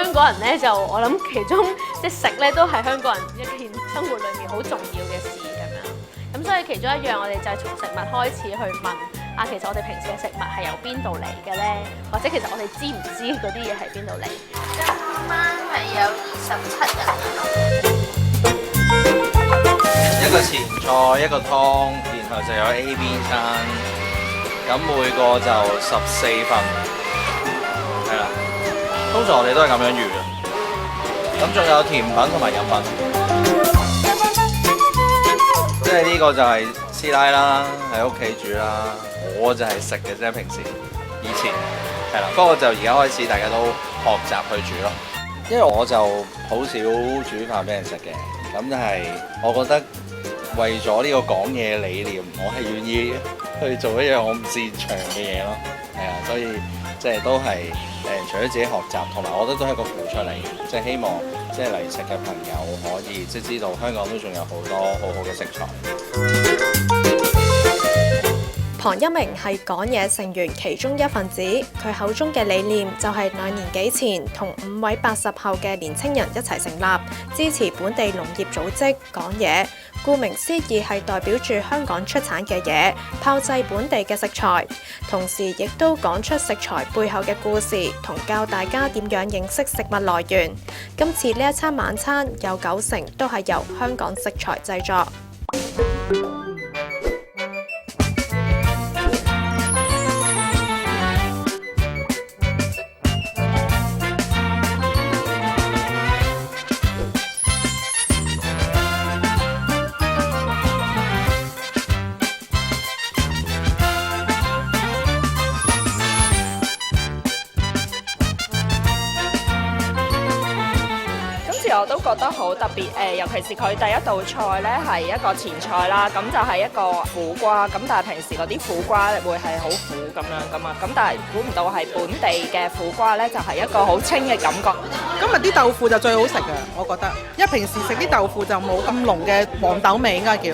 香港人咧就我諗其中即係食咧都係香港人一件生活裡面好重要嘅事咁樣。咁所以其中一樣我哋就係從食物開始去問啊，其實我哋平時嘅食物係由邊度嚟嘅咧？或者其實我哋知唔知嗰啲嘢係邊度嚟？今晚係有27人一個前菜，一個湯，然後就有 A、B 餐，咁每個就14份，係啦。通常我哋都係咁樣預嘅。咁仲有甜品同埋飲品，即係呢個就係師奶啦，喺屋企煮啦，我就係食嘅啫，平時以前係啦。不過就而家開始大家都學習去煮咯，因為我就好少煮飯俾人食嘅，咁但係我覺得。為咗呢個講嘢理念，我係願意去做一樣我唔擅長嘅嘢咯。係啊，所以即係都係除咗自己學習，同埋我覺得都係一個付出嚟嘅。即係希望即係嚟食嘅朋友可以即係知道香港都仲有好多好好嘅食材。龐一鳴係講嘢成員其中一份子，佢口中嘅理念就係2年幾前同5位80後嘅年青人一齊成立，支持本地農業組織講嘢。顧名思義係代表住香港出產嘅嘢，炮製本地嘅食材，同時亦都講出食材背後嘅故事，同教大家點樣認識食物來源。今次呢一餐晚餐有90%都係由香港食材製作。我都覺得好特別尤其是佢第一道菜呢係一個前菜啦，咁就係一個苦瓜，咁但係平時嗰啲苦瓜會係好苦咁樣噶嘛，咁但係估唔到係本地嘅苦瓜呢，就係一個好清嘅感覺。今日啲豆腐就最好食嘅，我覺得，因為平時食啲豆腐就冇咁濃嘅黃豆味，應該叫。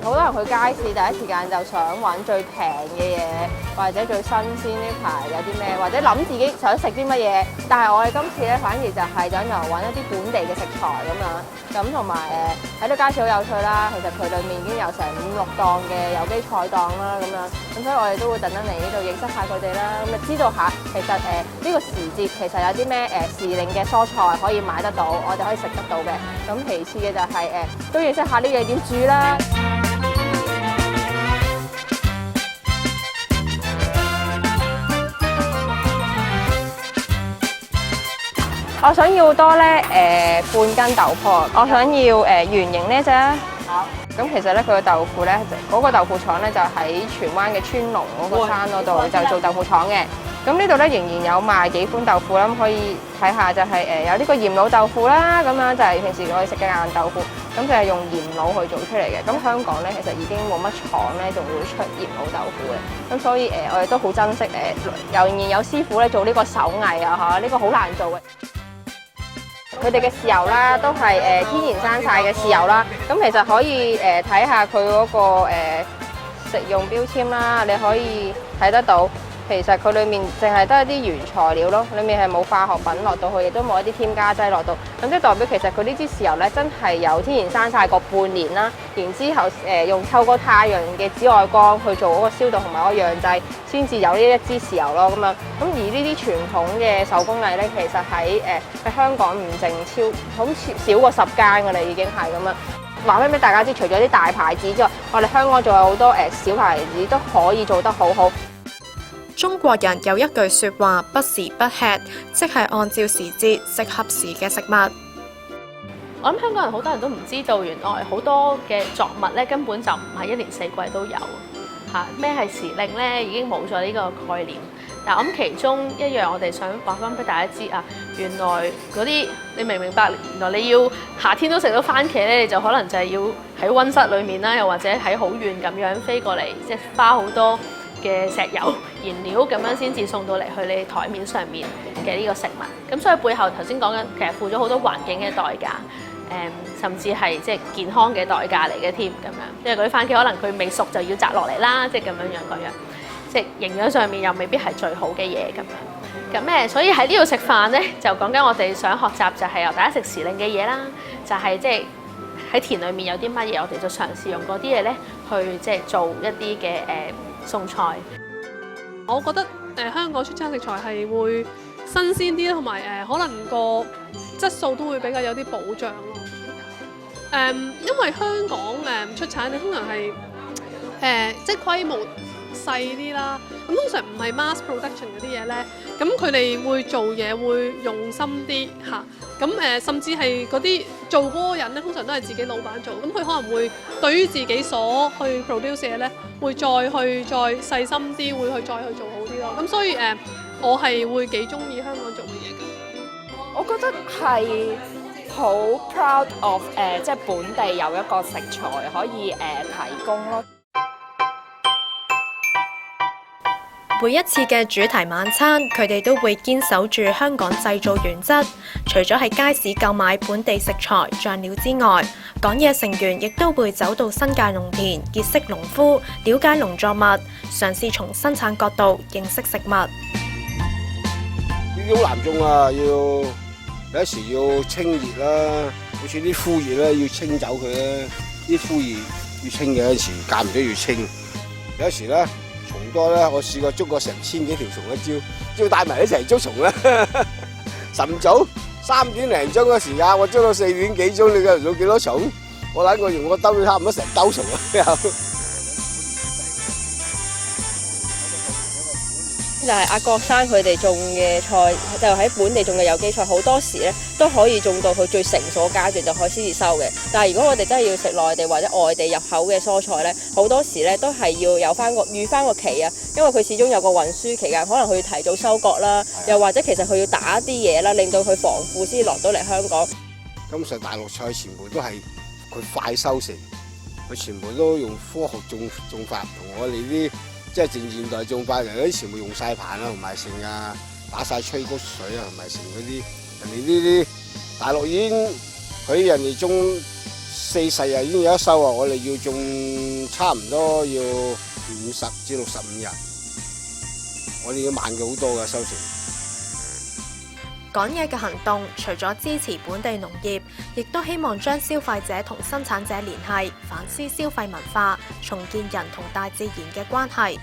好多人去街市第一時間就想揾最平嘅嘢，或者最新鮮呢排有啲咩，或者諗自己想食啲乜嘢。但係我哋今次咧，反而就係想由揾一啲本地嘅食材咁樣，咁同埋喺呢街市好有趣啦。其實佢裏面已經有成5、6檔嘅有機菜檔啦，咁樣，咁所以我哋都會特登嚟呢度認識下佢哋啦，咁啊知道下其實呢個時節其實有啲咩時令嘅蔬菜可以買得到，我哋可以食得到嘅。咁其次嘅就係都認識下呢嘢點煮啦。我想要多咧半斤豆腐，我想要圓形呢隻。好。咁其實咧佢嘅豆腐咧，嗰個豆腐廠咧就喺荃灣嘅川龍嗰個山嗰度就做豆腐廠嘅。咁呢度咧仍然有賣幾款豆腐啦，咁可以睇下就係有呢個鹽滷豆腐啦，咁樣就係平時我哋食嘅硬豆腐，咁就係用鹽滷去做出嚟嘅。咁香港咧其實已經冇乜廠咧仲會出鹽滷豆腐嘅，咁所以我哋都好珍惜仍然有師傅咧做呢個手藝啊嚇，呢個好難做嘅。佢哋嘅豉油啦，都係天然生曬嘅豉油啦。咁其實可以睇下佢嗰個食用標籤啦，你可以睇得到。其實佢裡面淨係得一啲原材料咯，裡面係冇化學品落到去，亦都冇一啲添加劑落到。咁即係代表其實佢呢支豉油咧，真係有天然生曬個半年啦。然之後用透過太陽嘅紫外光去做嗰個消毒同埋嗰個釀製，先至有呢一支豉油咯。咁樣咁而呢啲傳統嘅手工藝咧，其實喺香港唔淨好似少過10間㗎啦，已經係咁樣。話翻俾大家知，除咗啲大牌子之外，我哋香港仲有好多小牌子都可以做得好好。中國人有一句説話：不時不吃，即係按照時節食合時嘅食物。我諗香港人好多人都唔知道，原來好多嘅作物咧根本就唔係一年4季都有嚇。咩係時令咧？已經冇咗呢個概念。但我諗其中一樣，我哋想話翻俾大家知啊，原來嗰啲你明唔明白？原來你要夏天都食到番茄咧，你就可能就係要喺溫室裡面啦，又或者喺好遠咁樣飛過嚟，即係花好多嘅石油燃料咁樣先至送到嚟去你台面上面嘅呢個食物。咁所以背後頭先講緊，其實付咗好多環境嘅代價。甚至係即係健康嘅代價嚟嘅添咁樣，因為嗰啲番茄可能佢未熟就要摘落嚟啦，即係咁樣樣嗰樣。即係營養上面又未必係最好嘅嘢咁樣。咁所以喺呢度食飯咧，就講緊我哋想學習就係由大家食時令嘅嘢啦，就係即係喺田裏面有啲乜嘢，我哋就嘗試用嗰啲嘢咧去即係做一啲嘅餸菜。我覺得香港出餐食材係會新鮮啲，同埋可能個質素都會比較有啲保障咯。因為香港出產，你通常係即係規模細啲啦，咁通常唔係 mass production 嗰啲嘢咧，咁佢哋會做嘢會用心啲嚇，咁甚至係嗰啲做嗰個人咧，通常都係自己老闆做，咁佢可能會對於自己所去 produce 嘢咧，會再細心啲，會再去做好啲咯。咁所以我係會幾中意香港做嘅嘢㗎。我覺得係好 proud of 即係本地有一個食材可以提供咯。每一次嘅主題晚餐，佢哋都會堅守住香港製造原則。除咗喺街市購買本地食材、醬料之外，講嘢成員亦都會走到新界農田，結識農夫，了解農作物，嘗試從生產角度認識食物。呢啲好難種啊，有時要清熱啦，好似啲枯葉咧要清走佢咧，啲枯葉要清嘅，有時間唔中要清，有時咧。蟲多咧，我試過捉過成千幾條蟲一朝，只要帶埋一齊捉蟲咧。晨早3點零鐘嘅時間，我捉到4點幾鐘，你計唔到幾多蟲？我諗我用個兜差唔多成兜蟲啊！就係阿郭生佢哋種嘅菜，就喺本地種嘅有機菜，好多時咧都可以種到佢最成熟階段就可以先至收嘅。但係如果我哋真係要食內地或者外地入口嘅蔬菜咧，好多時咧都係要有翻預翻個期啊，因為佢始終有個運輸期間，可能佢要提早收割啦，又或者其實佢要打啲嘢啦，令到佢防腐先落到嚟香港。咁實大陸菜全部都係佢快收成，佢全部都用科學種法，同我哋啲。即係正現代種法，人哋啲全部用晒棚啦，同埋成啊打晒催谷水啊，同埋成嗰啲人哋呢啲大陸已經人哋種40日已經有得收啊，我哋要種差唔多要50至65日，我哋要慢佢好多嘅收成。講嘢嘅行動，除咗支持本地農業，亦都希望將消費者同生產者聯繫，反思消費文化，重建人同大自然嘅關係。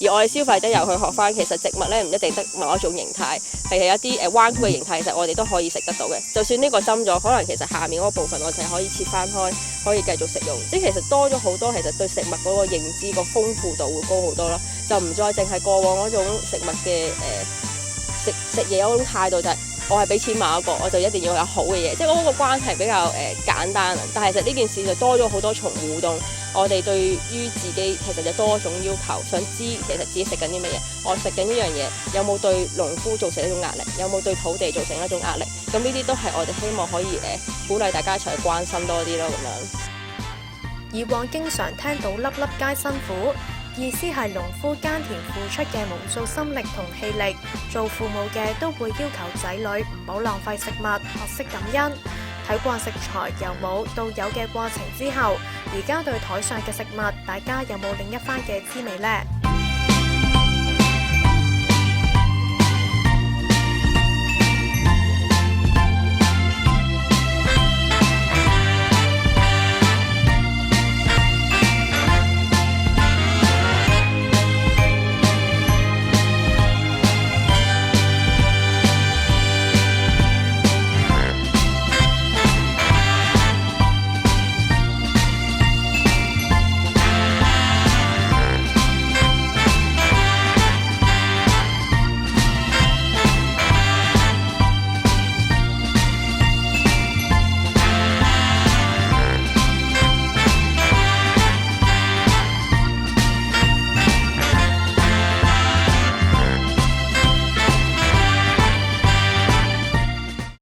而我哋消費者又去學翻，其實植物咧唔一定得某一種形態，係有一啲彎曲嘅形態，其實我哋都可以食得到嘅。就算呢個針咗，可能其實下面嗰部分我哋係可以切翻開，可以繼續食用。即係其實多咗好多，其實對食物嗰個認知個豐富度會高好多啦。就唔再淨係過往嗰種食物嘅食嘢嗰種態度，就係我係俾錢買一個，我就一定要有好嘅嘢。即係嗰個關係比較簡單，但係其實呢件事就多咗好多重互動。我哋對於自己其實就多種要求，想知其實自己食緊啲乜嘢，我食緊呢樣嘢有冇對農夫造成一種壓力，有冇對土地造成一種壓力，咁呢啲都係我哋希望可以鼓勵大家一齊去關心多啲咯咁樣。以往經常聽到粒粒皆辛苦，意思係農夫耕田付出嘅無數心力同氣力，做父母嘅都會要求仔女唔好浪費食物，學識感恩。睇慣食材由冇到有嘅過程之後，而家對台上嘅食物，大家有冇另一番嘅滋味呢？